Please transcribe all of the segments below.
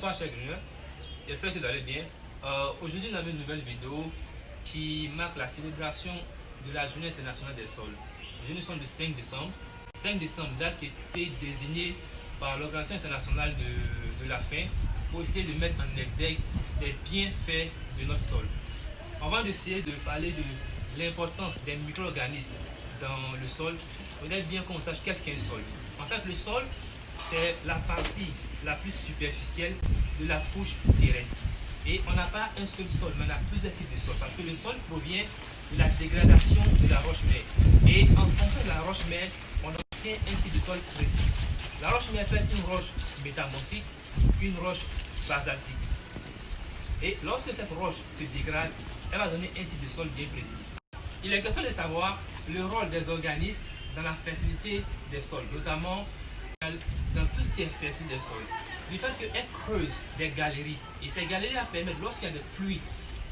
Bonsoir chers juniors, j'espère que vous allez bien. Aujourd'hui, nous avons une nouvelle vidéo qui marque la célébration de la Journée internationale des sols. Aujourd'hui, nous sommes le 5 décembre. 5 décembre, date qui a été désignée par l'Organisation internationale de la faim pour essayer de mettre en exergue les bienfaits de notre sol. On va essayer de parler de l'importance des micro-organismes dans le sol. Il faudrait bien qu'on sache qu'est-ce qu'un sol. En fait, le sol, c'est la partie la plus superficielle de la couche terrestre. Et on n'a pas un seul sol, mais on a plusieurs types de sols. Parce que le sol provient de la dégradation de la roche-mère. Et en fonction de la roche-mère, on obtient un type de sol précis. La roche-mère peut être une roche métamorphique, une roche basaltique. Et lorsque cette roche se dégrade, elle va donner un type de sol bien précis. Il est question de savoir le rôle des organismes dans la fertilité des sols, notamment dans tout ce qui est fertilité des sols. Du fait qu'elles creusent des galeries, et ces galeries permettent, lorsqu'il y a des pluies,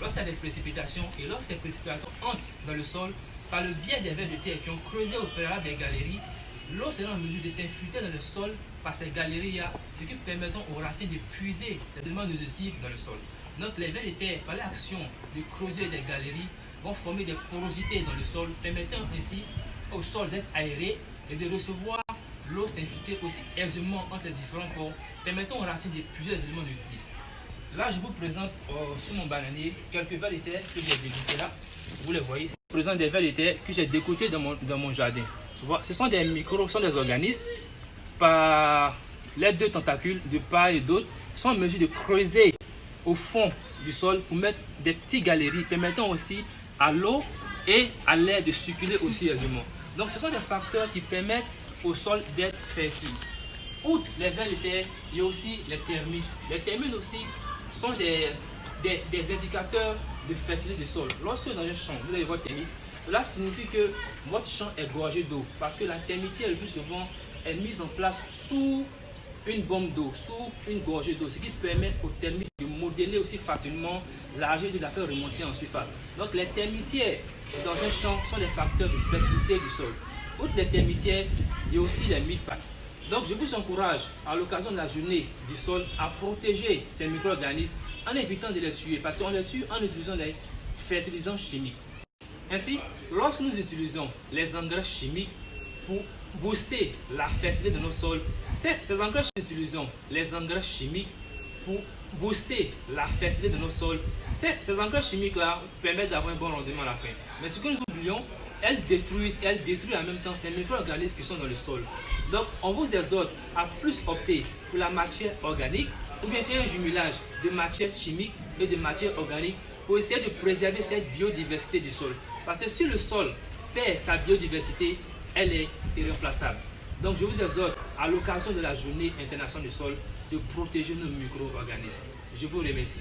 lorsqu'il y a des précipitations, et lorsque ces précipitations entrent dans le sol, par le biais des vers de terre qui ont creusé au préalable des galeries, l'eau sera en mesure de s'infiltrer dans le sol par ces galeries, ce qui permet aux racines de puiser les éléments nutritifs dans le sol. Donc les vers de terre, par l'action de creuser des galeries, vont former des porosités dans le sol, permettant ainsi au sol d'être aéré et de recevoir l'eau s'infiltrer aussi aisément entre les différents corps, permettant aux racines de puiser les éléments nutritifs. Là, je vous présente sur mon bananier quelques vers de terre que j'ai dégoûtés là. Vous les voyez. Je vous présente des vers de terre que j'ai dégoûtés dans mon jardin. Tu vois, ce sont des micros, ce sont des organismes par les deux tentacules de part et d'autre sont en mesure de creuser au fond du sol pour mettre des petites galeries permettant aussi à l'eau et à l'air de circuler aussi aisément. Donc, ce sont des facteurs qui permettent au sol d'être fertile. Outre les vers de terre, il y a aussi les termites. Les termites aussi sont des indicateurs de fertilité du sol. Lorsque dans un champ, vous avez votre termite, cela signifie que votre champ est gorgé d'eau parce que la termitière le plus souvent est mise en place sous une bombe d'eau, sous une gorgée d'eau, ce qui permet aux termites de modeler aussi facilement l'argile de la faire remonter en surface. Donc les termitières dans un champ sont des facteurs de fertilité du sol. Outre les termitières, il y a aussi les mille-pattes. Donc je vous encourage à l'occasion de la journée du sol à protéger ces micro-organismes en évitant de les tuer parce qu'on les tue en utilisant les fertilisants chimiques. Ainsi, lorsque nous utilisons les engrais chimiques pour booster la fertilité de nos sols, certes, ces engrais utilisons les engrais chimiques pour booster la fertilité de nos sols. Certes, ces engrais chimiques-là permettent d'avoir un bon rendement à la fin. Mais ce que nous oublions, elles détruisent en même temps ces micro-organismes qui sont dans le sol. Donc, on vous exhorte à plus opter pour la matière organique ou bien faire un jumelage de matière chimique et de matière organique pour essayer de préserver cette biodiversité du sol. Parce que si le sol perd sa biodiversité, elle est irremplaçable. Donc, je vous exhorte à l'occasion de la Journée internationale du sol de protéger nos micro-organismes. Je vous remercie.